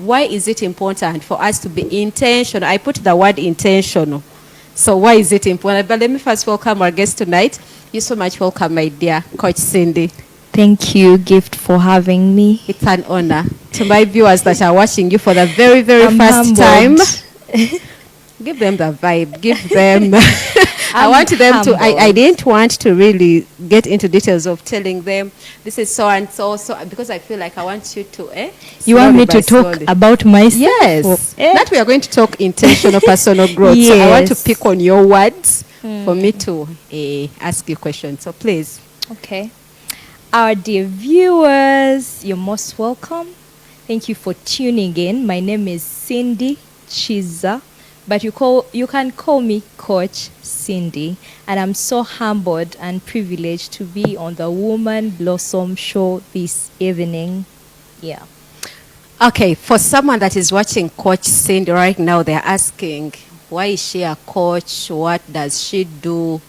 why is it important for us to be intentional? I put the word intentional. So why is it important? But let me first welcome our guest tonight. You're so much welcome, my dear Coach Cindy. Thank you, Gift, for having me. It's an honor. To my viewers that are watching you for the very, very first humbled. time, give them the vibe. Give them. I I'm want them to. I humbled. didn't want to really get into details of telling them this is so and so, because I feel like I want you to. You want me slowly to talk by slowly. about myself? Yes. Or- That we are going to talk intentional personal growth. So I want to Yes. pick on your words for me to ask you questions. So please. Okay. Our dear viewers, you're most welcome. Thank you for tuning in. My name is Cindy Kiiza, but you can call me Coach Cindy, and I'm so humbled and privileged to be on the Woman Blossom show this evening. Yeah. Okay, for someone that is watching Coach Cindy right now, they're asking, why is she a coach? What does she do?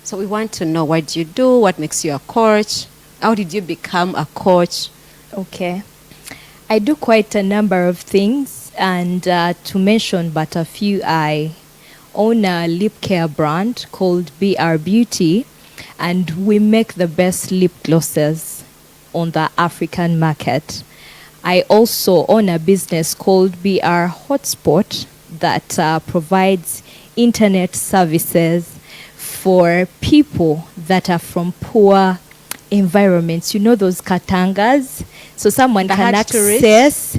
So we want to know, what do you do? What makes you a coach? How did you become a coach? Okay. I do quite a number of things, and to mention but a few, I own a lip care brand called BR Beauty, and we make the best lip glosses on the African market. I also own a business called BR Hotspot that provides internet services for people that are from poor environments. You know those katangas? So someone The can hard to reach? access,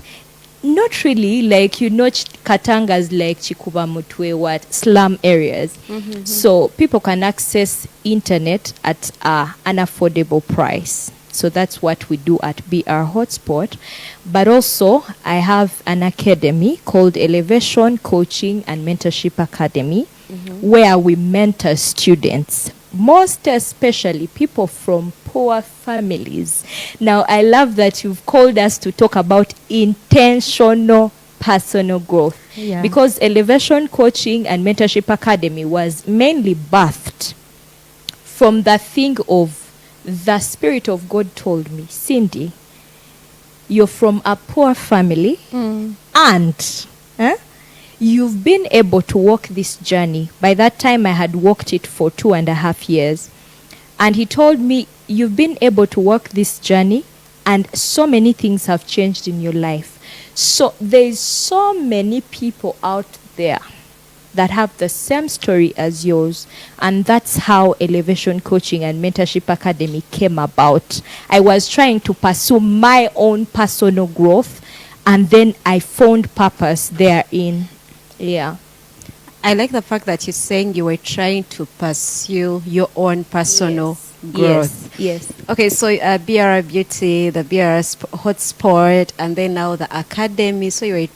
not really, like, katangas like Chikuba Mutwe, what, slum areas. So people can access internet at an affordable price. So that's what we do at BR Hotspot. But also, I have an academy called Elevation Coaching and Mentorship Academy, where we mentor students, most especially people from poor families. Now, I love that you've called us to talk about intentional personal growth, Yeah. because Elevation Coaching and Mentorship Academy was mainly birthed from the thing of the Spirit of God told me, Cindy, you're from a poor family and you've been able to walk this journey. By that time, I had walked it for 2.5 years. And he told me, you've been able to walk this journey and so many things have changed in your life. So there's so many people out there that have the same story as yours, and that's how Elevation Coaching and Mentorship Academy came about. I was trying to pursue my own personal growth, and then I found purpose therein. Yeah. I like the fact that you're saying you were trying to pursue your own personal growth. Yes. Okay, so BR Beauty, the BR Hotspot, and then now the academy. So you're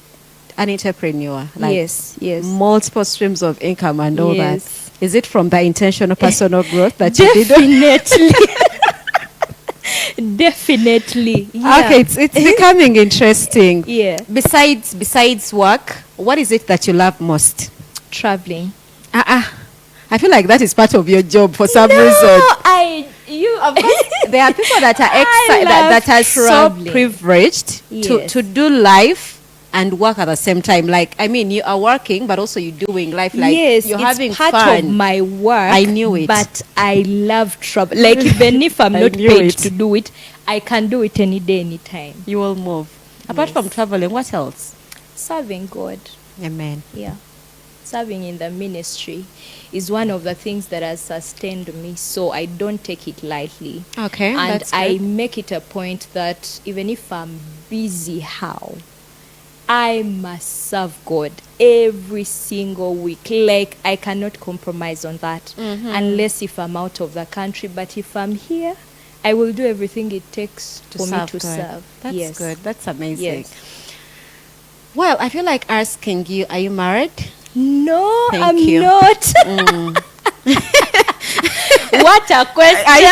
an entrepreneur. Like Yes. multiple streams of income and all Yes. that. Is it from the intentional personal growth that you did? Definitely. Definitely. Yeah. Okay, it's becoming interesting. Yeah. Besides work, what is it that you love most? Traveling. I feel like that is part of your job for some reason. Of course, there are people that are excited, that are traveling. so privileged Yes. to do life and work at the same time. Like, I mean, you are working, but also you're doing life. Like, Yes, you're it's having part fun. of my work. I knew it. But I love travel. Like, even if I'm I not knew paid it. to do it, I can do it any day, any time. You will move. Apart Yes. from traveling, what else? Serving God. Amen. Yeah. Serving in the ministry is one of the things that has sustained me, so I don't take it lightly. Okay, And that's I good. make it a point that even if I'm busy, how I must serve God every single week. Like, I cannot compromise on that unless if I'm out of the country. But if I'm here, I will do everything it takes for me to God. serve. That's Yes. good. That's amazing. Yes. Well, I feel like asking you, are you married? No, Thank I'm you. not. What a question.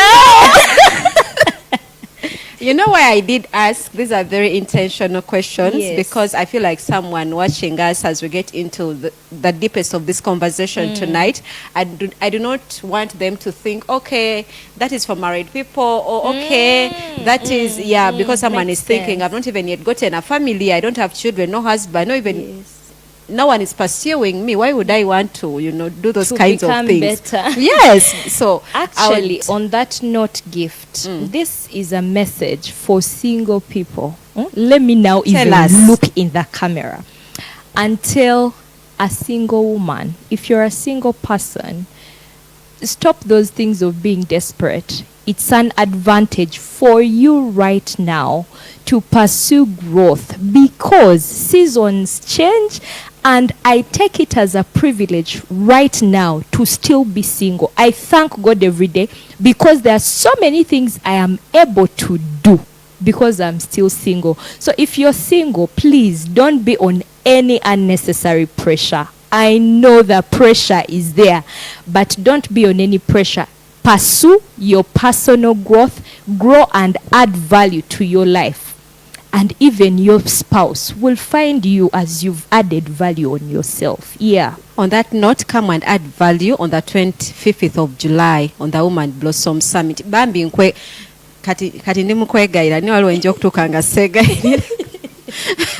You know why I did ask? These are very intentional questions Yes. because I feel like someone watching us as we get into the deepest of this conversation tonight, I do not want them to think, okay, that is for married people, or okay, that is, because someone Makes is thinking, sense. I've not even yet gotten a family, I don't have children, no husband, no even, Yes. no one is pursuing me. Why would I want to, do those To kinds of become things? better. Yes. So Actually, on that note, gift, this is a message for single people. Let me now Tell even us. look in the camera and tell a single woman, if you're a single person, stop those things of being desperate. It's an advantage for you right now to pursue growth because seasons change, and I take it as a privilege right now to still be single. I thank God every day because there are so many things I am able to do because I'm still single. So if you're single, please don't be on any unnecessary pressure. I know the pressure is there, but don't be on any pressure. Pursue your personal growth, grow and add value to your life. And even your spouse will find you as you've added value on yourself. Yeah. On that note, come and add value on the 25th of July on the Woman Blossom Summit. Bambi nkwe kati ndi mukwegaira ni waliwo nja okutuuka nga seegairira.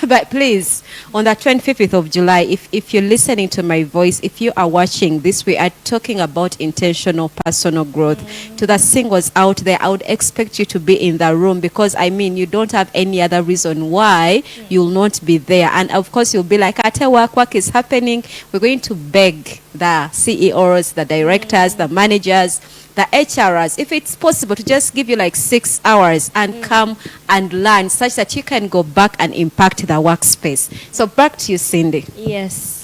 But please, on the 25th of July, if you're listening to my voice, if you are watching this, we are talking about intentional personal growth. To the singles out there, I would expect you to be in the room because, I mean, you don't have any other reason why you'll not be there. And of course, you'll be like, Ate, work is happening. We're going to beg the CEOs, the directors, the managers, the HRs, if it's possible, to just give you like 6 hours and come and learn such that you can go back and impact the workspace. So back to you, Cindy. Yes.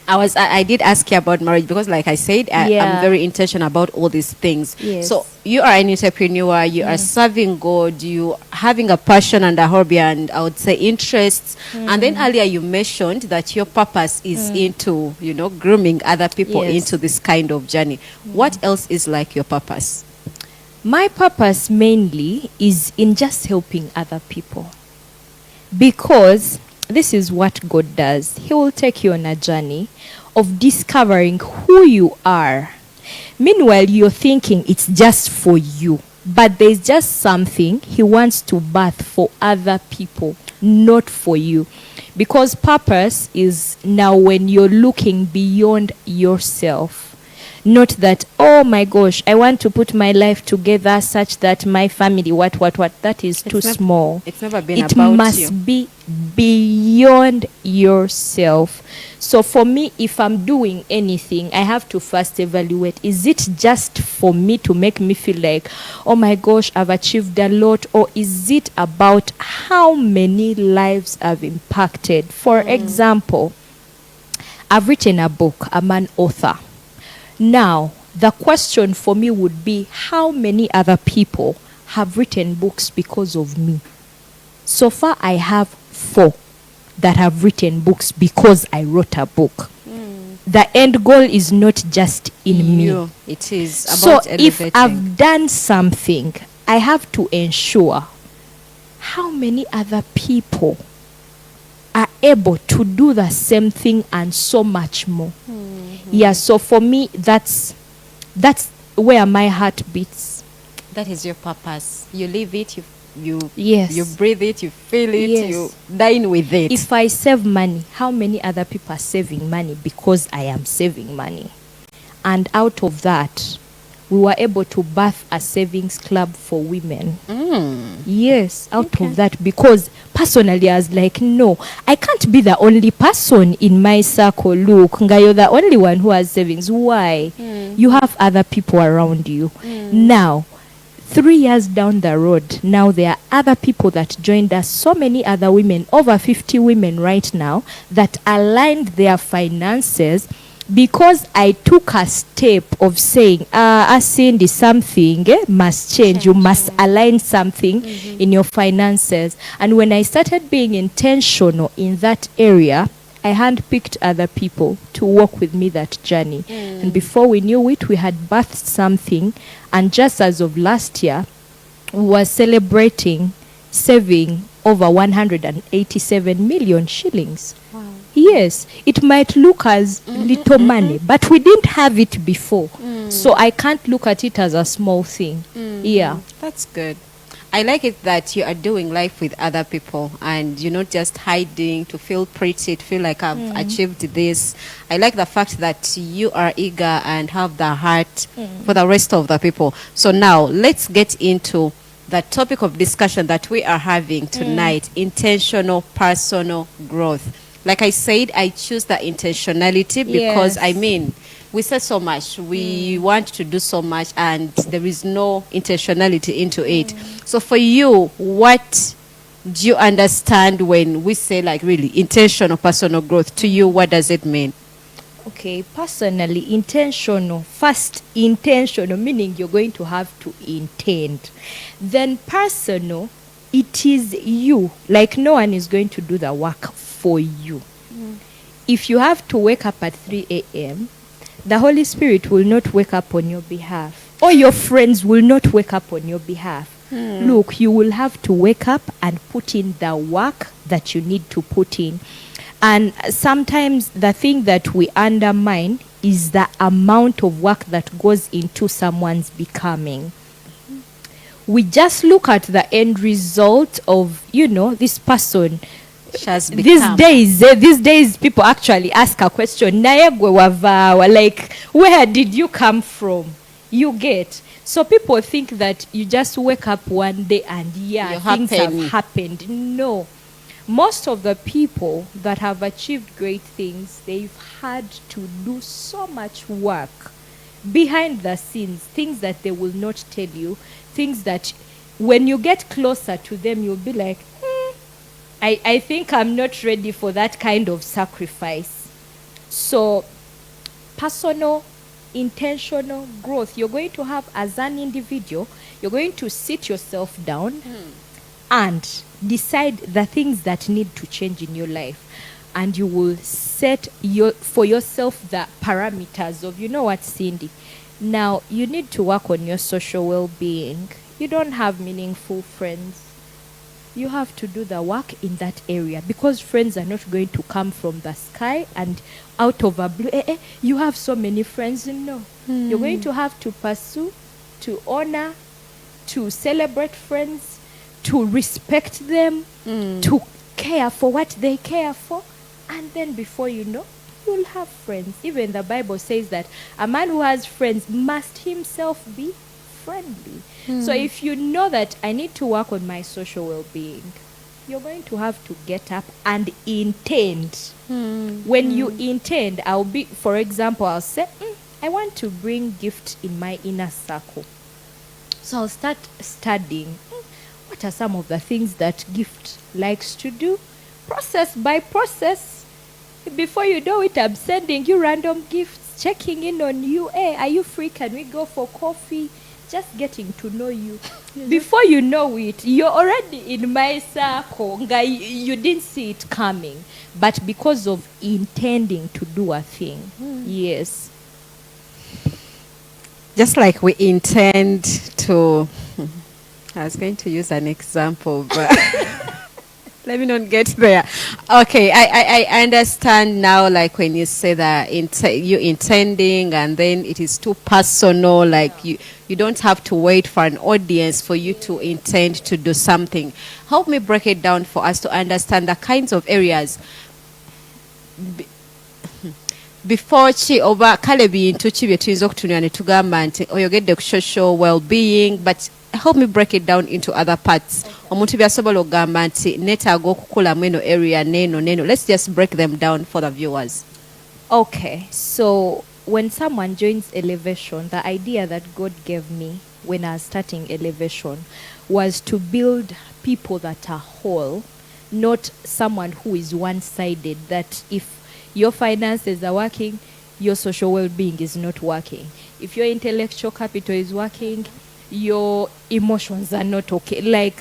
I did ask you about marriage because, like I said, I'm very intentional about all these things. Yes. So you are an entrepreneur, you are serving God, you having a passion and a hobby and I would say interests. And then earlier you mentioned that your purpose is into, grooming other people Yes. into this kind of journey. What else is like your purpose? My purpose mainly is in just helping other people. Because this is what God does. He will take you on a journey of discovering who you are. Meanwhile, you're thinking it's just for you. But there's just something He wants to birth for other people, not for you. Because purpose is now when you're looking beyond yourself. Not that, oh my gosh, I want to put my life together such that my family, what. That is too small. It's never been It about must you. be beyond yourself. So for me, if I'm doing anything, I have to first evaluate, is it just for me to make me feel like, oh my gosh, I've achieved a lot? Or is it about how many lives I've impacted? For example, I've written a book. I'm an author. Now, the question for me would be, how many other people have written books because of me? So far, I have 4 that have written books because I wrote a book. The end goal is not just in me. You. It is So about if elevating. I've done something, I have to ensure how many other people are able to do the same thing and so much more. Yeah, so for me, that's where my heart beats. That is your purpose. You live it, you Yes. you breathe it, you feel it, Yes. you dine with it. If I save money, how many other people are saving money because I am saving money? And out of that, we were able to birth a savings club for women. Yes, out of that, because personally I was like, no, I can't be the only person in my circle. Look, Nga, you're the only one who has savings. Why? You have other people around you. Now, 3 years down the road, now there are other people that joined us, so many other women, over 50 women right now, that aligned their finances because I took a step of saying, Cindy, something must change. You must align something in your finances. And when I started being intentional in that area, I handpicked other people to walk with me that journey. And before we knew it, we had birthed something. And just as of last year, was celebrating saving over 187 million shillings. Wow. Yes, it might look as little money, but we didn't have it before. So I can't look at it as a small thing. Yeah. That's good. I like it that you are doing life with other people and you're not just hiding to feel pretty, to feel like I've achieved this. I like the fact that you are eager and have the heart for the rest of the people. So now let's get into the topic of discussion that we are having tonight, intentional personal growth. Like I said, I choose the intentionality because, Yes. I mean, we say so much, we want to do so much, and there is no intentionality into it. So for you, what do you understand when we say like really intentional personal growth? To you, what does it mean? Okay, personally, intentional. First, intentional, meaning you're going to have to intend. Then, personal, it is you. Like, no one is going to do the work for you. If you have to wake up at 3 a.m., the Holy Spirit will not wake up on your behalf. Or your friends will not wake up on your behalf. Look, you will have to wake up and put in the work that you need to put in. And sometimes the thing that we undermine is the amount of work that goes into someone's becoming. We just look at the end result of, this person. She has These become. days, people actually ask a question. "Naye gwe wava?" Like, where did you come from? You get. So people think that you just wake up one day and You're things happy. have happened. No. Most of the people that have achieved great things, they've had to do so much work behind the scenes, things that they will not tell you, things that when you get closer to them, you'll be like, I think I'm not ready for that kind of sacrifice. So, personal, intentional growth, you're going to have as an individual, you're going to sit yourself down and decide the things that need to change in your life. And you will set for yourself the parameters of, Cindy? Now, you need to work on your social well-being. You don't have meaningful friends. You have to do the work in that area because friends are not going to come from the sky and out of a blue. You have so many friends. No. You're going to have to pursue, to honor, to celebrate friends, to respect them, to care for what they care for. And then before you know, you'll have friends. Even the Bible says that a man who has friends must himself be friendly. So if you know that I need to work on my social well-being, you're going to have to get up and intend. When you intend, for example, I'll say, I want to bring gift in my inner circle. So I'll start studying. What are some of the things that gift likes to do? Process by process. Before you know it, I'm sending you random gifts, checking in on you. Hey, are you free? Can we go for coffee? Just getting to know you. Before you know it, you're already in my circle. You didn't see it coming. But because of intending to do a thing. Yes. Just like we intend to, I was going to use an example, but let me not get there. Okay, I understand now, like when you say that you intending and then it is too personal, like you don't have to wait for an audience for you to intend to do something. Help me break it down for us to understand the kinds of areas before chi oba kale bintu ki bye tuyinza okutunira ne tugamba nti oyogedde ku social well-being, but help me break it down into other parts. Omuntu byasobola okugamba nti netaaga okukulamu eno area neno. Let's just break them down for the viewers. Okay, so when someone joins Elevation, the idea that God gave me when I was starting Elevation was to build people that are whole, not someone who is one-sided, that if your finances are working, your social well-being is not working. If your intellectual capital is working, your emotions are not okay.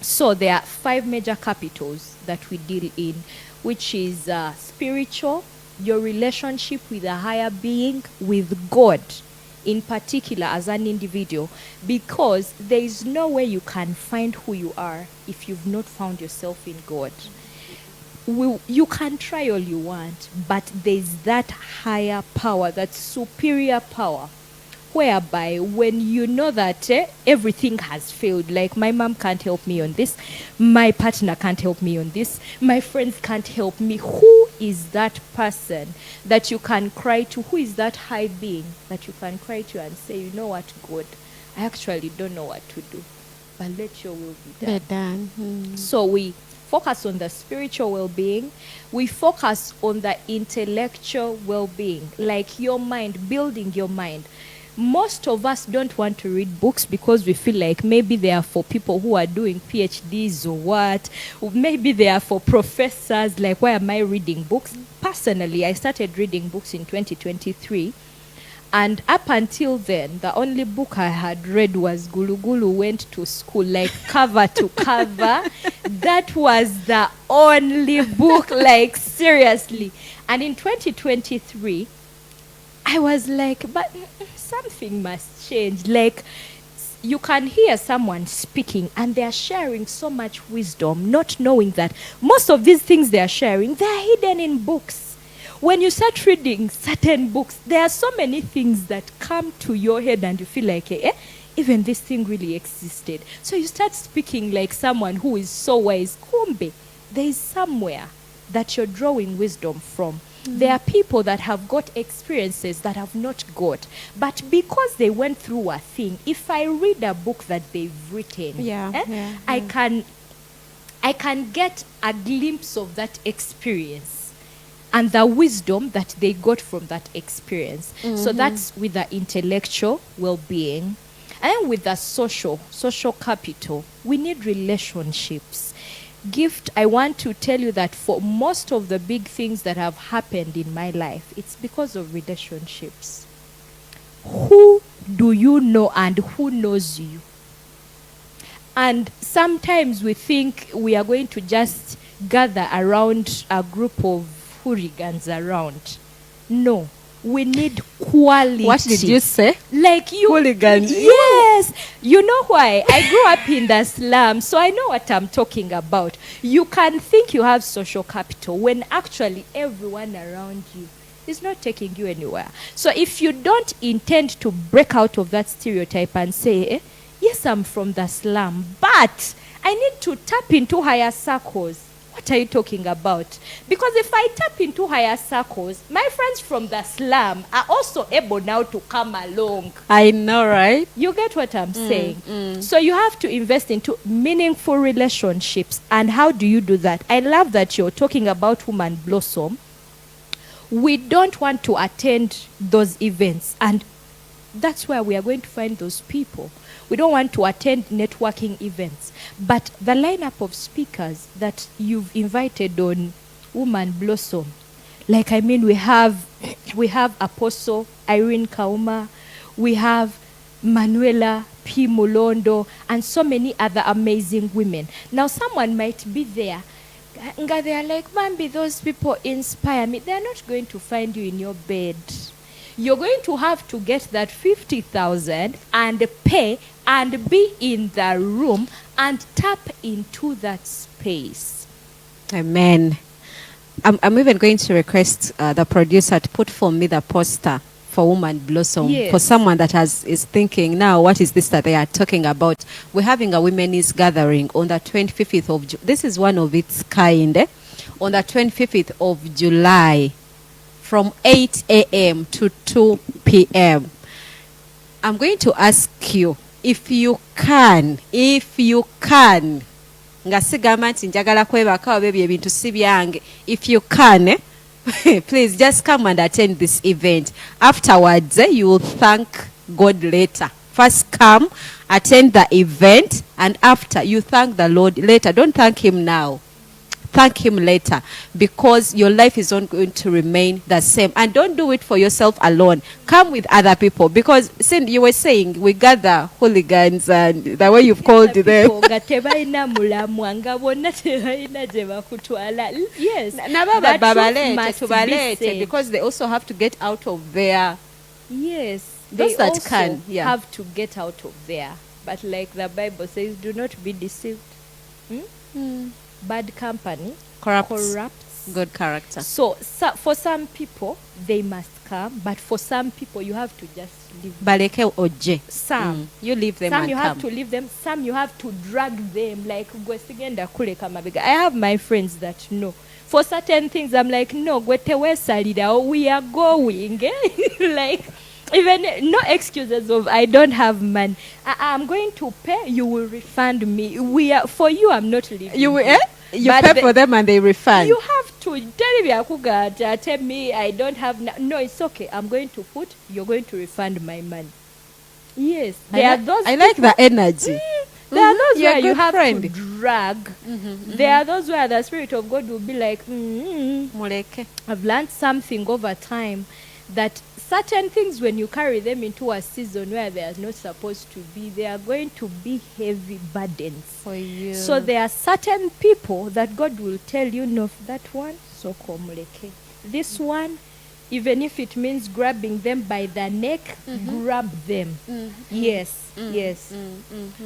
So there are 5 major capitals that we deal in, which is spiritual, your relationship with a higher being, with God. in particular as an individual, because there is no way you can find who you are if you've not found yourself in God. You can try all you want, but there's that higher power, that superior power, whereby when you know that everything has failed, like my mom can't help me on this, my partner can't help me on this, my friends can't help me, who is that person that you can cry to? Who is that high being that you can cry to and say, you know what, God, I actually don't know what to do, but let your will be done. So we focus on the spiritual well-being. We focus on the intellectual well-being, like your mind, building your mind. Most of us don't want to read books because we feel like maybe they are for people who are doing PhDs or what. Or maybe they are for professors. Like, why am I reading books? Personally, I started reading books in 2023. And up until then, the only book I had read was Gulu Gulu Went to School, like cover to cover. That was the only book, like seriously. And in 2023, I was like, but something must change. Like, you can hear someone speaking and they are sharing so much wisdom, not knowing that most of these things they are sharing, they are hidden in books. When you start reading certain books, there are so many things that come to your head and you feel like, even this thing really existed. So you start speaking like someone who is so wise. Kumbe, there is somewhere that you're drawing wisdom from. There are people that have got experiences that have not got. But because they went through a thing, if I read a book that they've written, I can get a glimpse of that experience and the wisdom that they got from that experience. So that's with the intellectual well-being. And with the social capital, we need relationships. Gift, I want to tell you that for most of the big things that have happened in my life, it's because of relationships. Who do you know and who knows you? And sometimes we think we are going to just gather around a group of hooligans around. No. We need quality. What did you say? Like you. Hooligans. Yes. You know why? I grew up in the slum, so I know what I'm talking about. You can think you have social capital when actually everyone around you is not taking you anywhere. So if you don't intend to break out of that stereotype and say, yes, I'm from the slum, but I need to tap into higher circles. What are you talking about? Because if I tap into higher circles, my friends from the slum are also able now to come along. I know, right? You get what I'm saying? So you have to invest into meaningful relationships. And how do you do that? I love that you're talking about Woman Blossom. We don't want to attend those events. And that's where we are going to find those people. We don't want to attend networking events. But the lineup of speakers that you've invited on Woman Blossom, like, I mean, we have Apostle Irene Kauma, we have Manuela P. Mulondo, and so many other amazing women. Now, someone might be there, and they are like, Bambi, those people inspire me. They are not going to find you in your bed. You're going to have to get that 50,000 and pay and be in the room and tap into that space. Amen. I'm even going to request the producer to put for me the poster for Woman Blossom. Yes. For someone that is thinking, now, what is this that they are talking about? We're having a women's gathering on the 25th of July. This is one of its kind. On the 25th of July, from 8 a.m. to 2 p.m. I'm going to ask you, if you can, ngasigama nti njagala kwebaka oba ebintu si byange, if you can, please just come and attend this event. Afterwards, you will thank God later. First come, attend the event, and after, you thank the Lord later. Don't thank him now. Thank him later, because your life is not going to remain the same. And don't do it for yourself alone. Come with other people, because since you were saying we gather hooligans and the way you've called them. Yes, Because they also have to get out of their they Those that also can, yeah. have to get out of there. But like the Bible says, do not be deceived. Bad company corrupts Good character. so for some people they must come, but for some people you have to just leave them. Baleke oje. Some You leave them some and you come. have to leave them, some you have to drag them, like gwe sigenda kuleka mabega. I have my friends that know for certain things I'm like, no, gwe tewesalirawo, we are going. Like, even no excuses of I don't have money. I'm going to pay, you will refund me. We are for you, I'm not leaving. You But pay for them and they refund. you have to tell me, Akuga, tell me I don't have no, it's okay. I'm going to put, you're going to refund my money. Yes. There are those I like the energy. there are those You're where a you good have friend. to drag. There are those where the Spirit of God will be like, Muleke. I've learned something over time that certain things, when you carry them into a season where they are not supposed to be, they are going to be heavy burdens For you. So there are certain people that God will tell you, no, that one, so komuleke. This one, even if it means grabbing them by the neck, grab them. Yes, yes.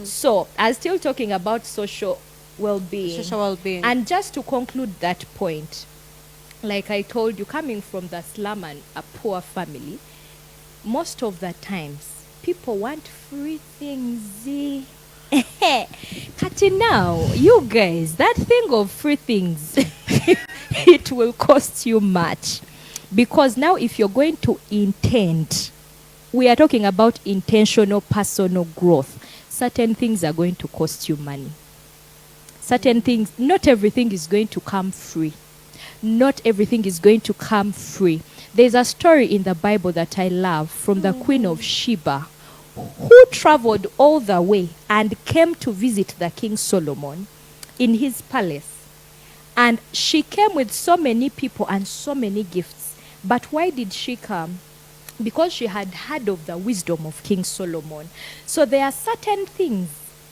So I'm still talking about social well-being. Social well-being. And just to conclude that point, like I told you, coming from the slum and a poor family, most of the times people want free things. Kati now, you guys, that thing of free things, it will cost you much. Because now if you're going to intend, we are talking about intentional personal growth, certain things are going to cost you money. Certain things, not everything is going to come free. Not everything is going to come free. There's a story in the Bible that I love from the Queen of Sheba, who traveled all the way and came to visit the King Solomon in his palace. And she came with so many people and so many gifts. But why did she come? Because she had heard of the wisdom of King Solomon. So there are certain things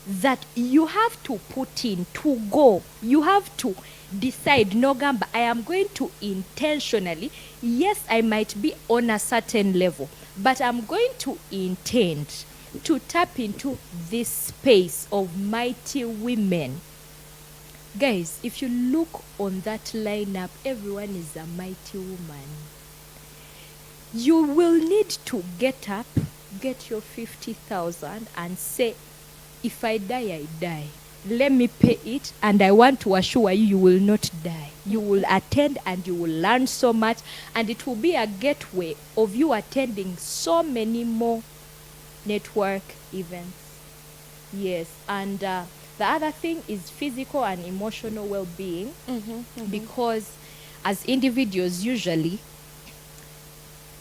that you have to put in to go. You have to decide, no gamba, I am going to intentionally, yes, I might be on a certain level, but I'm going to intend to tap into this space of mighty women. Guys, if you look on that lineup, everyone is a mighty woman. You will need to get up, get your 50,000 and say, if I die, I die. Let me pay it, and I want to assure you, you will not die. You will attend and you will learn so much, and it will be a gateway of you attending so many more network events. Yes, and the other thing is physical and emotional well-being, because as individuals, usually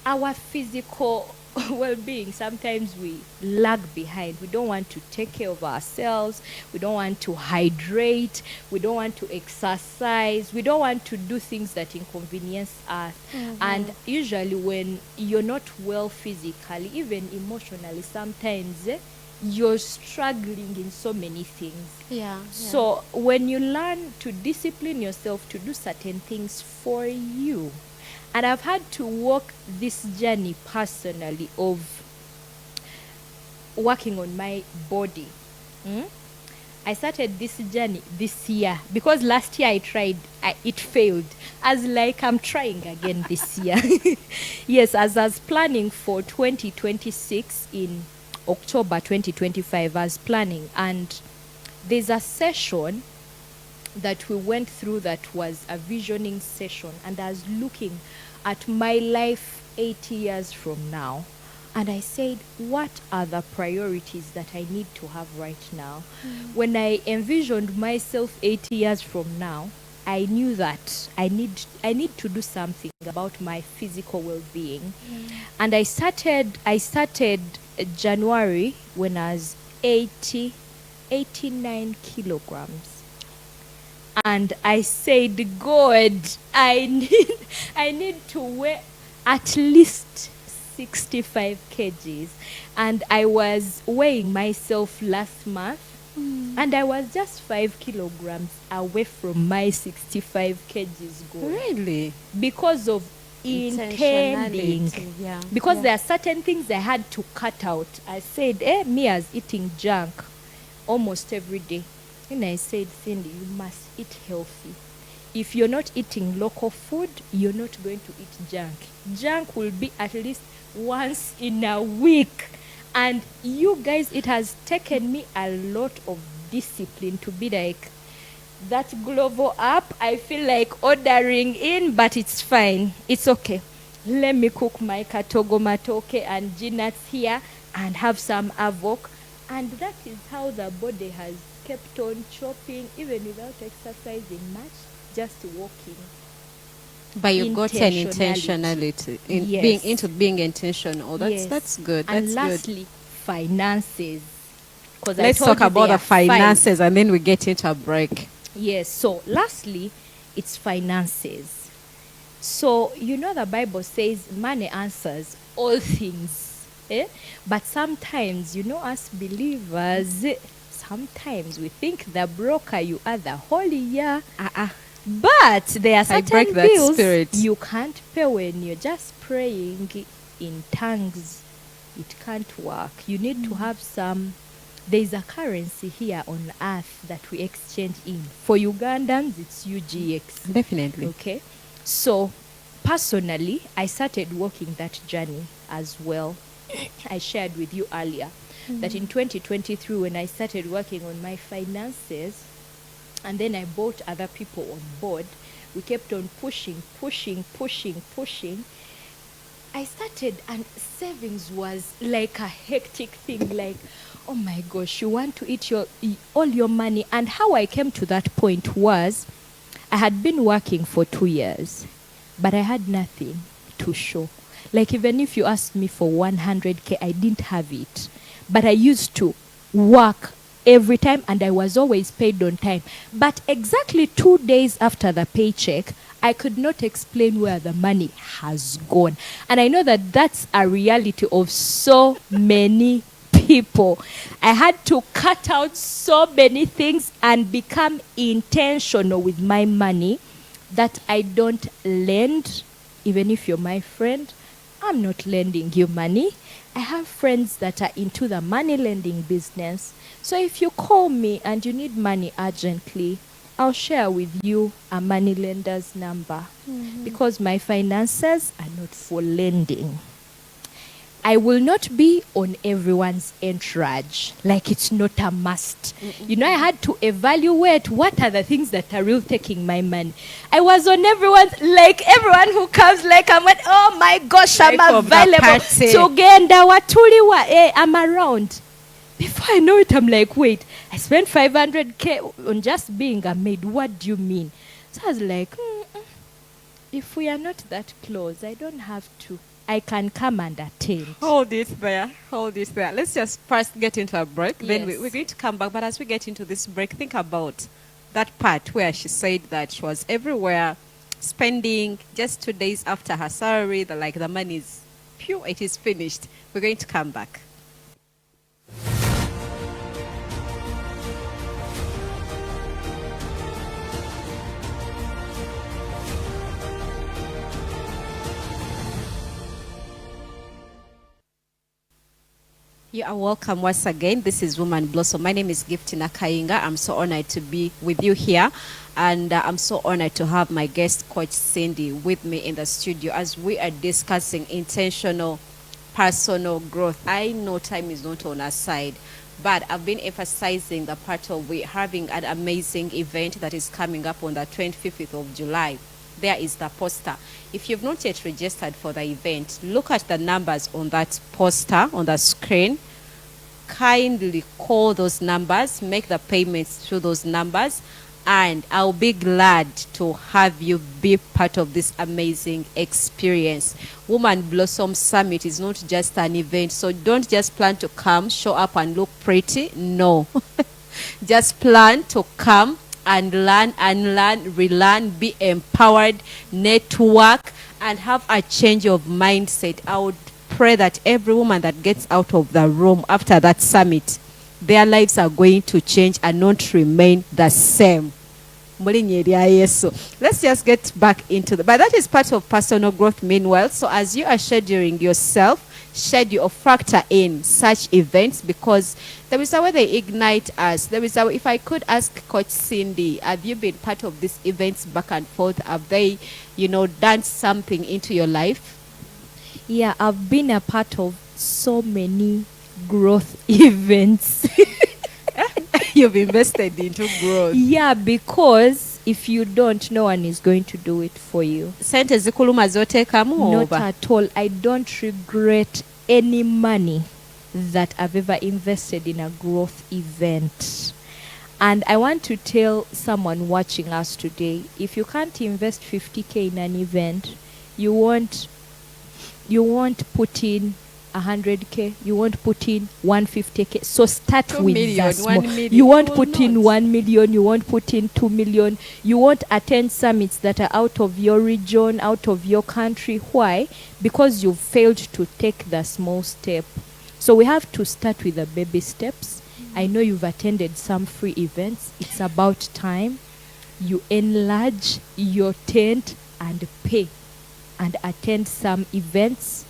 our physical well-being, sometimes we lag behind. We don't want to take care of ourselves. We don't want to hydrate. We don't want to exercise. We don't want to do things that inconvenience us. And usually when you're not well physically, even emotionally, sometimes you're struggling in so many things. So when you learn to discipline yourself to do certain things for you, and I've had to walk this journey personally of working on my body. I started this journey this year because last year I tried, it failed. As like I'm trying again this year. Yes, as I was planning for 2026 in October 2025, I was planning, and there's a session that we went through that was a visioning session, and I was looking at my life 80 years from now, and I said, what are the priorities that I need to have right now? When I envisioned myself 80 years from now, I knew that I need to do something about my physical well-being. And I started January when I was 89 kilograms. And I said, God, I need to weigh at least 65 kgs. And I was weighing myself last month, and I was just 5 kilograms away from my 65 kgs goal. Really? Because of intending. Intentionality, yeah. Because Yeah. there are certain things I had to cut out. I said, me as eating junk almost every day. And I said, Cindy, you must eat healthy. If you're not eating local food, you're not going to eat junk. Junk will be at least once in a week. And you guys, it has taken me a lot of discipline to be like, that Glovo app, I feel like ordering in, but it's fine. It's okay. Let me cook my katogo matoke and ginats here and have some avok. And that is how the body has kept on chopping, even without exercising much, just walking. But you got an Intentionality. intentionality in Yes. being intentional. Yes. That's good. And That's lastly, good. finances. 'Cause Let's I told talk you about there the are five. finances and then we get into a break. Yes. So lastly, it's finances. So you know the Bible says money answers all things. But sometimes, us believers, sometimes we think the broker you are the holy, yeah. But there are I break certain that bills spirit. you can't pay when you're just praying in tongues. It can't work. You need to have some. There's a currency here on earth that we exchange in. For Ugandans, it's UGX. Definitely. Okay. So, personally, I started walking that journey as well. I shared with you earlier that in 2023, when I started working on my finances, and then I brought other people on board, we kept on pushing. I started, and savings was like a hectic thing. Like, oh my gosh, you want to eat all your money. And how I came to that point was, I had been working for 2 years, but I had nothing to show. Like, even if you asked me for 100K, I didn't have it. But I used to work every time, and I was always paid on time. But exactly 2 days after the paycheck, I could not explain where the money has gone. And I know that that's a reality of so many people. I had to cut out so many things and become intentional with my money, that I don't lend. Even if you're my friend, I'm not lending you money. I have friends that are into the money lending business. So if you call me and you need money urgently, I'll share with you a money lender's number. Because my finances are not for lending. I will not be on everyone's entourage. Like, it's not a must. I had to evaluate what are the things that are really taking my money. I was on everyone's, like everyone who comes, like I'm like, oh my gosh, I'm Life of the available. party. Tugenda watuliwa, I'm around. Before I know it, I'm like, wait, I spent 500K on just being a maid. What do you mean? So I was like, if we are not that close, I don't have to. I can come and attend. Hold it there. Let's just first get into a break. Then Yes. we're going to come back. But as we get into this break, think about that part where she said that she was everywhere spending just 2 days after her salary. The money is pure. It is finished. We're going to come back. You are welcome once again. This is Woman Blossom. My name is Giftina Kainga. I'm so honored to be with you here. And I'm so honored to have my guest, Coach Cindy, with me in the studio as we are discussing intentional personal growth. I know time is not on our side, but I've been emphasizing the part of we having an amazing event that is coming up on the 25th of July. There is the poster. If you've not yet registered for the event, look at the numbers on that poster on the screen. Kindly call those numbers, make the payments through those numbers, and I'll be glad to have you be part of this amazing experience. Woman Blossom Summit is not just an event, so don't just plan to come, show up and look pretty. No. Just plan to come and learn, relearn, be empowered, network, and have a change of mindset. I would pray that every woman that gets out of the room after that summit, their lives are going to change and not remain the same. mu linnya erya Yesu. Let's just get back into but that is part of personal growth meanwhile. So as you are scheduling yourself, schedule or factor in such events, because there is a way they ignite us. There is a way, if I could ask Coach Cindy, have you been part of these events back and forth? Have they, done something into your life? Yeah, I've been a part of so many growth events. You've invested into growth. Yeah, because if you don't, no one is going to do it for you. Sente zikuluma zoteekamu Not oba? at all. I don't regret any money that I've ever invested in a growth event. And I want to tell someone watching us today, if you can't invest 50K in an event, you won't put in 100K, you won't put in 150K. So start 2 with million, that small. 1 million. You won't You will put in not. 1 million, you won't put in 2 million. You won't attend summits that are out of your region, out of your country. Why? Because you've failed to take the small step. So we have to start with the baby steps. I know you've attended some free events. It's about time you enlarge your tent and pay and attend some events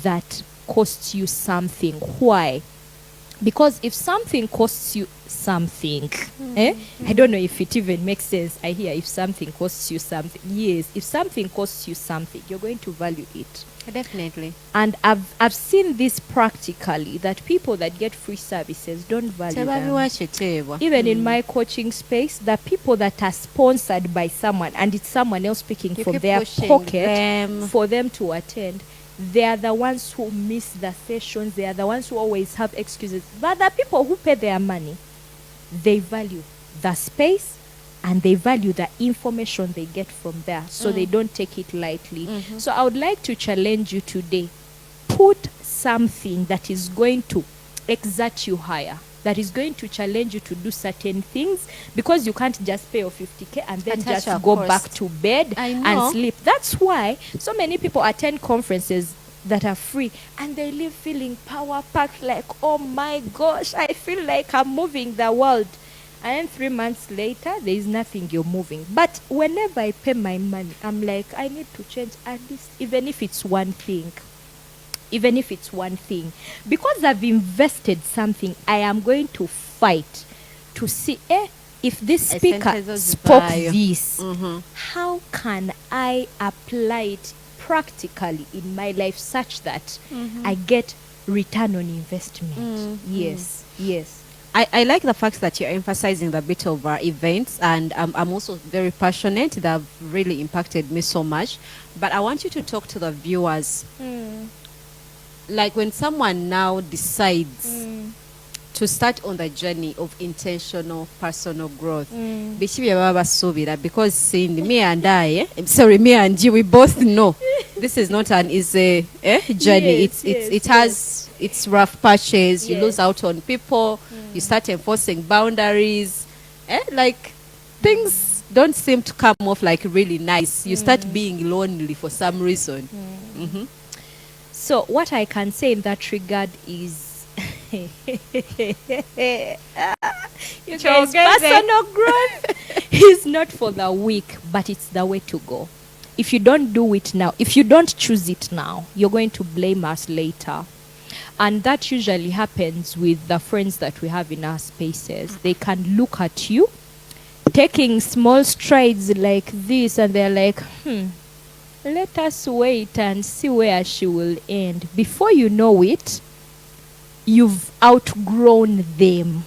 that costs you something. Why? Because if something costs you something, I don't know if it even makes sense. I hear if something costs you something. Yes, if something costs you something, you're going to value it. Definitely. And I've seen this practically, that people that get free services don't value them. Tebabiwa Even in my coaching space, the people that are sponsored by someone and it's someone else speaking You from keep their pushing pocket them. for them to attend, they are the ones who miss the sessions. They are the ones who always have excuses. But the people who pay their money, they value the space and they value the information they get from there. So they don't take it lightly. So I would like to challenge you today. Put something that is going to exert you higher, that is going to challenge you to do certain things, because you can't just pay your 50K and then Attach just your go cost. back to bed I know. and sleep. That's why so many people attend conferences that are free and they leave feeling power packed, like, oh my gosh, I feel like I'm moving the world. And then 3 months later, there is nothing you're moving. But whenever I pay my money, I'm like, I need to change at least, even if it's one thing. Even if it's one thing. Because I've invested something, I am going to fight to see, if this speaker spoke this, how can I apply it practically in my life such that I get return on investment? Yes, yes. I like the fact that you're emphasizing the bit of events, and I'm also very passionate. That have really impacted me so much. But I want you to talk to the viewers. Like when someone now decides to start on the journey of intentional personal growth, biki bye baba basuubira, because Cindy, me and you, we both know this is not an easy journey. Yes, It has its rough patches. You Yes. lose out on people. You start enforcing boundaries. Like things don't seem to come off like really nice. You start being lonely for some reason. So what I can say in that regard is you guys, personal growth is not for the weak, but it's the way to go. If you don't do it now, if you don't choose it now, you're going to blame us later. And that usually happens with the friends that we have in our spaces. They can look at you taking small strides like this and they're like, let us wait and see where she will end. Before you know it, you've outgrown them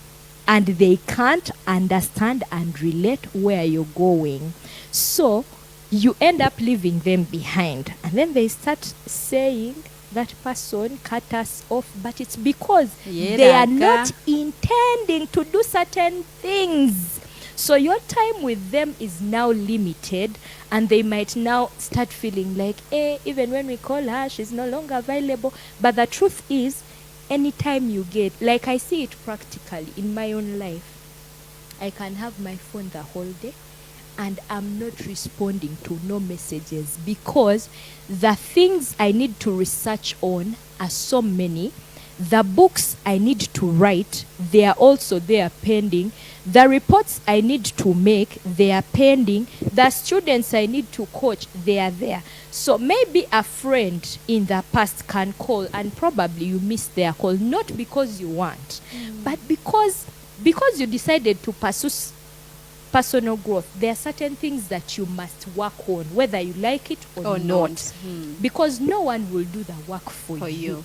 and they can't understand and relate where you're going. So you end up leaving them behind. And then they start saying, that person cut us off, but it's because they are not intending to do certain things. So your time with them is now limited, and they might now start feeling like, even when we call her, she's no longer available. But the truth is, anytime you get, like I see it practically in my own life, I can have my phone the whole day and I'm not responding to no messages because the things I need to research on are so many The books I need to write, they are also there pending. The reports I need to make, they are pending. The students I need to coach, they are there. So maybe a friend in the past can call and probably you miss their call, not because you want, but because you decided to pursue personal growth. There are certain things that you must work on, whether you like it or not. Because no one will do the work for you.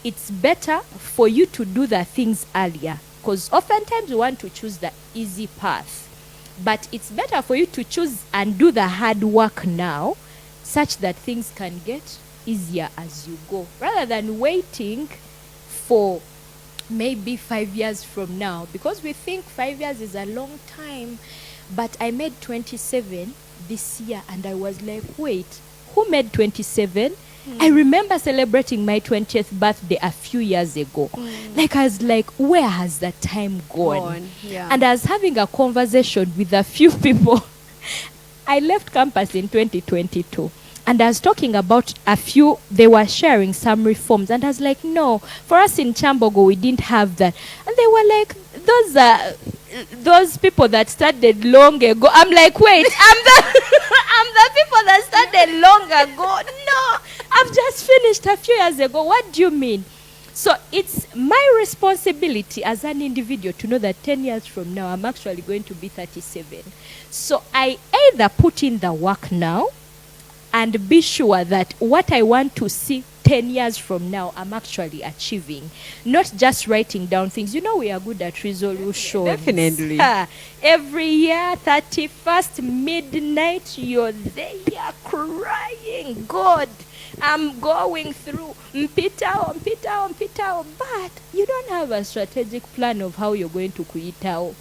It's better for you to do the things earlier, because oftentimes we want to choose the easy path. But it's better for you to choose and do the hard work now, such that things can get easier as you go, rather than waiting for maybe 5 years from now, because we think 5 years is a long time. But I made 27 this year and I was like, wait, who made 27? I remember celebrating my 20th birthday a few years ago. Like, I was like, where has the time gone? Yeah. And I was having a conversation with a few people. I left campus in 2022. And I was talking about a few, they were sharing some reforms. And I was like, no, for us in Chambogo, we didn't have that. And they were like, those people that started long ago. I'm like, wait, I'm the people that started long ago. No, I've just finished a few years ago. What do you mean? So it's my responsibility as an individual to know that 10 years from now, I'm actually going to be 37. So I either put in the work now and be sure that what I want to see 10 years from now, I'm actually achieving. Not just writing down things. You know, we are good at resolutions. Definitely. Every year, 31st, midnight, you're there crying. God, I'm going through. Mpitao. But you don't have a strategic plan of how you're going to kuitao.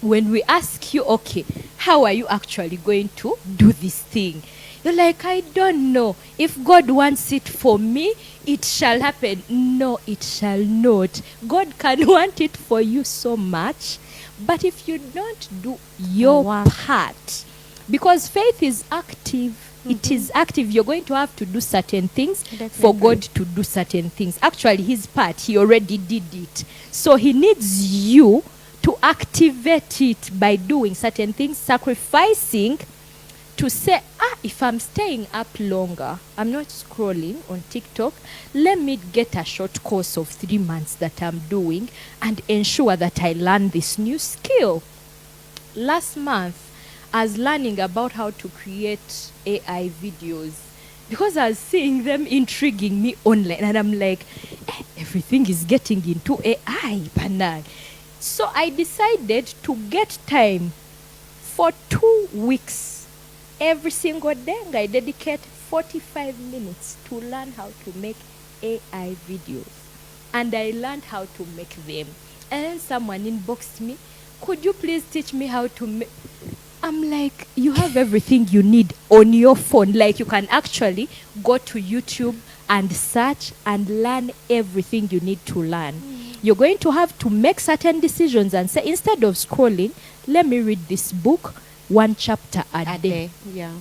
When we ask you, okay, how are you actually going to do this thing? You're like, I don't know. If God wants it for me, it shall happen. No, it shall not. God can want it for you so much. But if you don't do your part, because faith is active, it is active. You're going to have to do certain things for God to do certain things. Actually, his part, he already did it. So he needs you to activate it by doing certain things, sacrificing to say, if I'm staying up longer, I'm not scrolling on TikTok, let me get a short course of 3 months that I'm doing and ensure that I learn this new skill. Last month, I was learning about how to create AI videos because I was seeing them intriguing me online. And I'm like, everything is getting into AI, Panag. So I decided to get time for 2 weeks. Every single day, I dedicate 45 minutes to learn how to make AI videos. And I learned how to make them. And then someone inboxed me, could you please teach me how to make... I'm like, you have everything you need on your phone. Like, you can actually go to YouTube and search and learn everything you need to learn. You're going to have to make certain decisions and say, instead of scrolling, let me read this book 1 chapter a day. Yeah.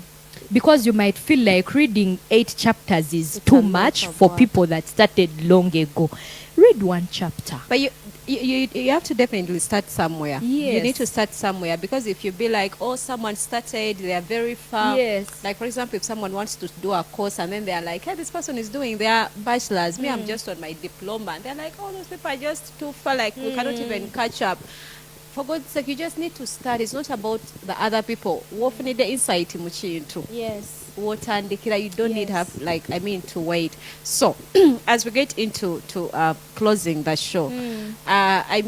Because you might feel like reading 8 chapters is too much for people that started long ago. Read 1 chapter. But you have to definitely start somewhere. Yes. You need to start somewhere, because if you be like, oh, someone started, they are very far. Yes. Like, for example, if someone wants to do a course and then they are like, hey, this person is doing their bachelor's, me, I'm just on my diploma. And they're like, oh, those people are just too far, like we cannot even catch up. For God's sake, you just need to start. It's not about the other people. What need the insight into? Yes. Water and you don't need to wait. So as we get into closing the show, I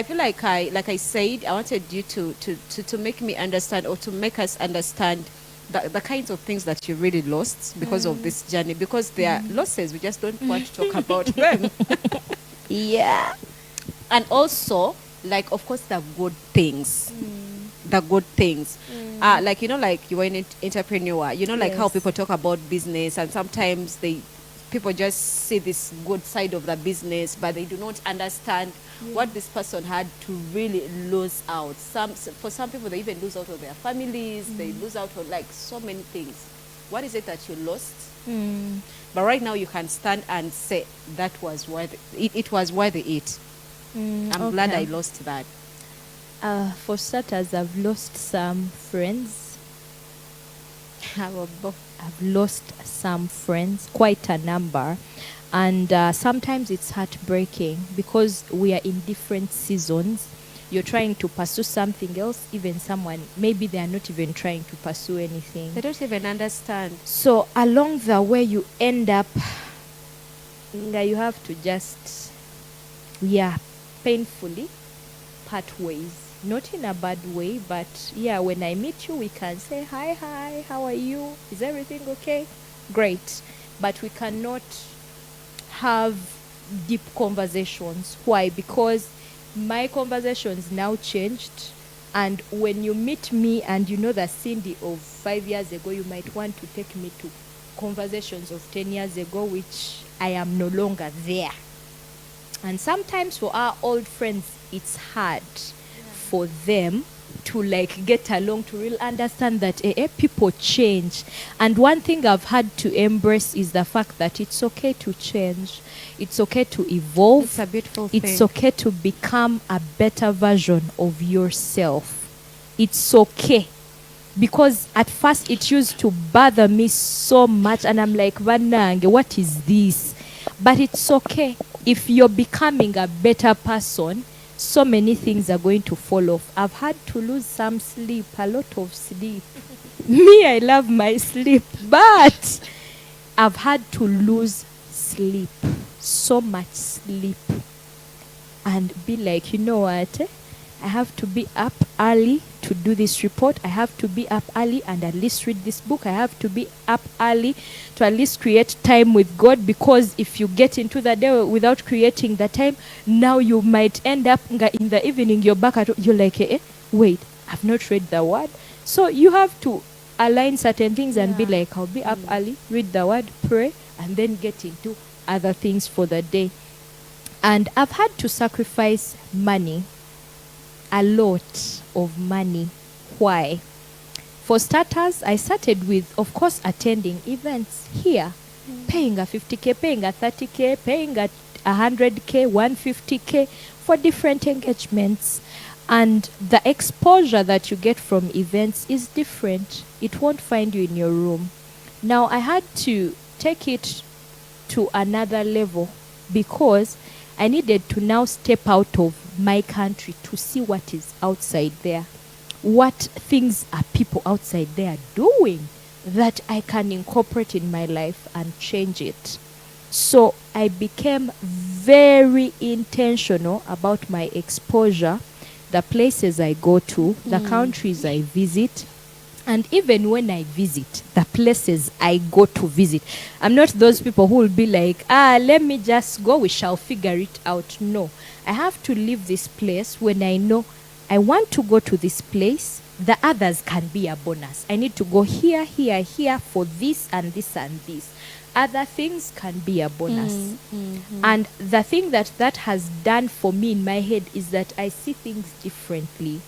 feel like I said, I wanted you to make me understand, or to make us understand the kinds of things that you really lost because of this journey, because there are losses, we just don't want to talk about them. Yeah. And also, like, of course, the good things. The good things. Like, you know, like, you are an entrepreneur. You know, like how people talk about business, and sometimes people just see this good side of the business, but they do not understand what this person had to really lose out. For some people, they even lose out on their families. They lose out on, like, so many things. what is it that you lost? But right now you can stand and say that was worth it. It was worth it. I'm glad I lost that. For starters, I've lost some friends. I've lost some friends, quite a number. And sometimes it's heartbreaking because we are in different seasons. You're trying to pursue something else, even someone, maybe they are not even trying to pursue anything. They don't even understand. So along the way, you end up, you have to just, painfully part ways. Not in a bad way, but when I meet you, we can say, hi, how are you? Is everything okay? Great. But we cannot have deep conversations. Why? Because my conversations now changed, and when you meet me and you know the Cindy of 5 years ago, you might want to take me to conversations of 10 years ago, which I am no longer there. And sometimes for our old friends, it's hard for them to get along, to really understand that people change. And one thing I've had to embrace is the fact that it's okay to change. It's okay to evolve. It's a beautiful thing. It's okay to become a better version of yourself. It's okay. Because at first it used to bother me so much, and I'm like, Vanange, what is this? But it's okay. If you're becoming a better person, so many things are going to fall off. I've had to lose some sleep, a lot of sleep. Me, I love my sleep, but I've had to lose sleep, so much sleep, and be like, you know what? I have to be up early to do this report. I have to be up early and at least read this book. I have to be up early to at least create time with God, because if you get into the day without creating the time, now you might end up in the evening, you're back at, you're like, wait, I've not read the word. So you have to align certain things and be like, I'll be up early, read the word, pray, and then get into other things for the day. And I've had to sacrifice money, a lot of money. Why? For starters, I started with, of course, attending events here, paying a 50K, paying a 30K, paying a 100K, 150K for different engagements. And the exposure that you get from events is different. It won't find you in your room. Now, I had to take it to another level because I needed to now step out of my country to see what is outside there. What things are people outside there doing that I can incorporate in my life and change it. So I became very intentional about my exposure, the places I go to, the countries I visit, and even when I visit, the places I go to visit. I'm not those people who will be like, let me just go, we shall figure it out. No, I have to leave this place when I know I want to go to this place. The others can be a bonus. I need to go here, here, here for this and this and this. Other things can be a bonus. And the thing that has done for me in my head is that I see things differently.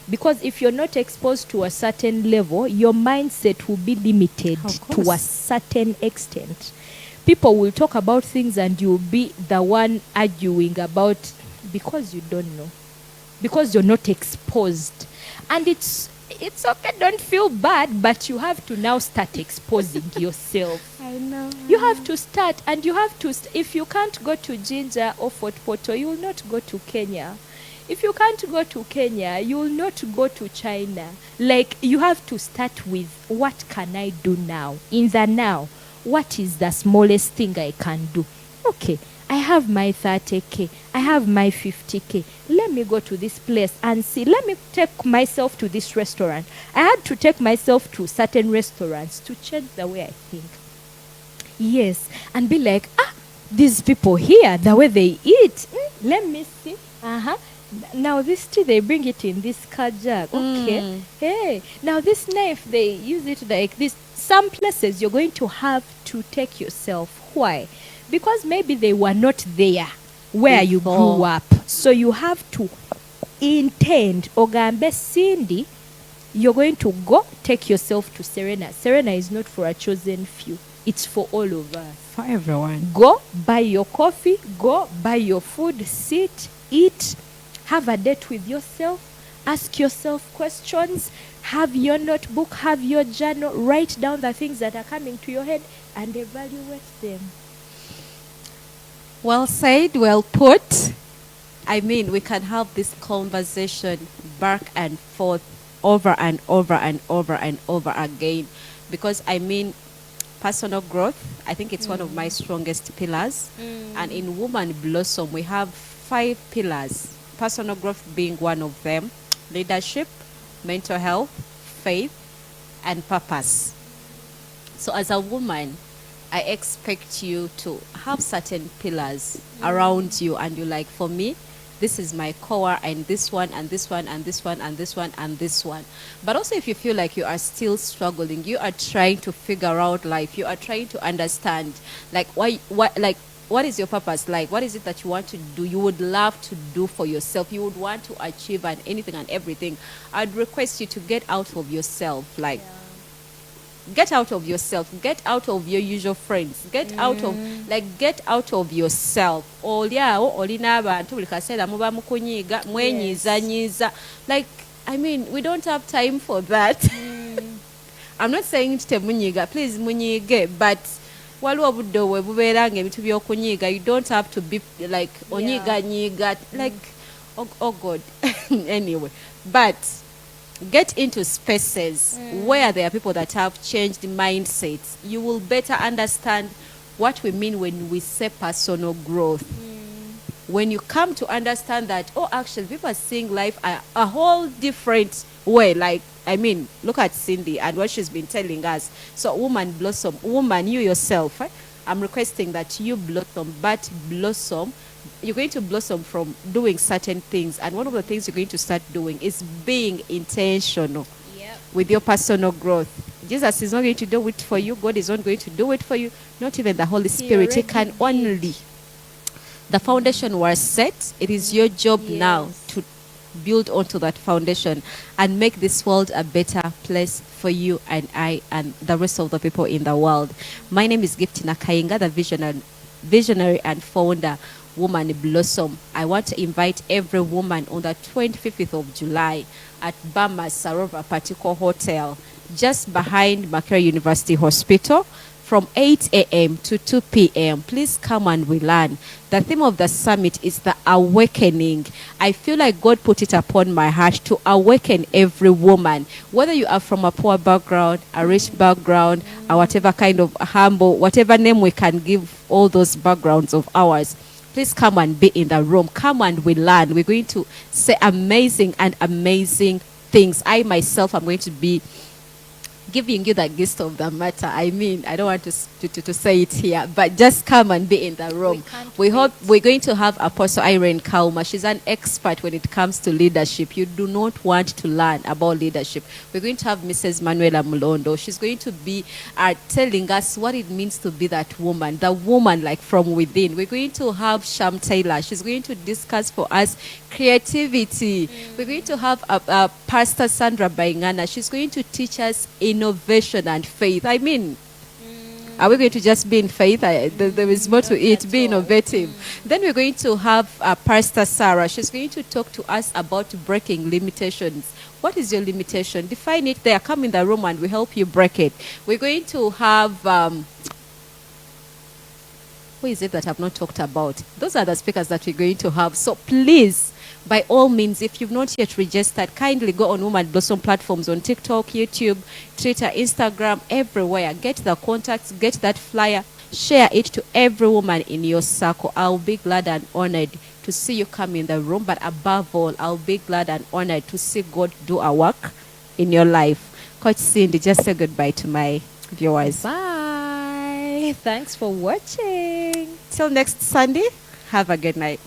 Because if you're not exposed to a certain level, your mindset will be limited to a certain extent. People will talk about things and you'll be the one arguing about, because you don't know. Because you're not exposed. And it's okay, don't feel bad, but you have to now start exposing yourself. I know. You have to start, and you have to, if you can't go to Jinja or Fort Porto, you will not go to Kenya. If you can't go to Kenya, you will not go to China. Like, you have to start with, what can I do now? In the now, what is the smallest thing I can do? Okay, I have my 30K. I have my 50K. Let me go to this place and see. Let me take myself to this restaurant. I had to take myself to certain restaurants to change the way I think. Yes, and be like, these people here, the way they eat. Let me see. Now this tea, they bring it in this kajak. Okay. Hey, now this knife, they use it like this. Some places you're going to have to take yourself. Why? Because maybe they were not there where you grew up. So you have to intend, Ogambe Cindy, you're going to go take yourself to Serena. Serena is not for a chosen few. It's for all of us. For everyone. Go, buy your coffee, go, buy your food, sit, eat, have a date with yourself, ask yourself questions, have your notebook, have your journal, write down the things that are coming to your head and evaluate them. Well said, well put. I mean, we can have this conversation back and forth over and over and over and over again. Because, I mean, personal growth, I think it's one of my strongest pillars. And in Woman Blossom, we have 5 pillars. Personal growth being one of them. Leadership, mental health, faith, and purpose. So as a woman, I expect you to have certain pillars around you, and you're like, for me, this is my core, and this one, and this one, and this one, and this one, and this one. But also, if you feel like you are still struggling, you are trying to figure out life, you are trying to understand, like, what is your purpose? Like, what is it that you want to do? You would love to do for yourself. You would want to achieve and anything and everything. I'd request you to get out of yourself, like. Yeah. Get out of yourself. Get out of your usual friends. Get out of yourself. Like, I mean, we don't have time for that. I'm not saying temunyiga, please munyige, but you don't have to be like onyiga nyiga, like oh God. Anyway, but get into spaces where there are people that have changed mindsets. You will better understand what we mean when we say personal growth. When you come to understand that, oh, actually, people are seeing life a whole different way. Like, I mean, look at Cindy and what she's been telling us. So, Woman Blossom, woman, you yourself, I'm requesting that you blossom, but blossom. You're going to blossom from doing certain things, and one of the things you're going to start doing is being intentional with your personal growth. Jesus is not going to do it for you. God is not going to do it for you. Not even the Holy Spirit. He can only. The foundation was set. It is your job now to build onto that foundation and make this world a better place for you and I and the rest of the people in the world. My name is Giftina Kainga, the visionary and founder Woman Blossom. I want to invite every woman on the 25th of July at Bama Sarova Patiko Hotel, just behind Makerere University Hospital, from 8 a.m. to 2 p.m. Please come and we learn. The theme of the summit is the awakening. I feel like God put it upon my heart to awaken every woman, whether you are from a poor background, a rich background, or whatever kind of humble, whatever name we can give all those backgrounds of ours. Please come and be in the room. Come and we learn. We're going to say amazing things. I myself am going to be giving you the gist of the matter. I mean, I don't want to say it here, but just come and be in the room. We hope we're going to have Apostle Irene Kauma. She's an expert when it comes to leadership. You do not want to learn about leadership. We're going to have Mrs. Manuela Mulondo. She's going to be telling us what it means to be that woman, the woman like from within. We're going to have Sham Taylor. She's going to discuss for us creativity. We're going to have Pastor Sandra Baingana. She's going to teach us innovation and faith. I mean, are we going to just be in faith? There is more to it. Be innovative. Then we're going to have Pastor Sarah. She's going to talk to us about breaking limitations. What is your limitation? Define it there. Come in the room and we help you break it. We're going to have... who is it that I've not talked about? Those are the speakers that we're going to have. So please, by all means, if you've not yet registered, kindly go on Woman Blossom platforms on TikTok, YouTube, Twitter, Instagram, everywhere. Get the contacts, get that flyer, share it to every woman in your circle. I'll be glad and honored to see you come in the room. But above all, I'll be glad and honored to see God do a work in your life. Coach Cindy, just say goodbye to my viewers. Bye. Thanks for watching. Till next Sunday, have a good night.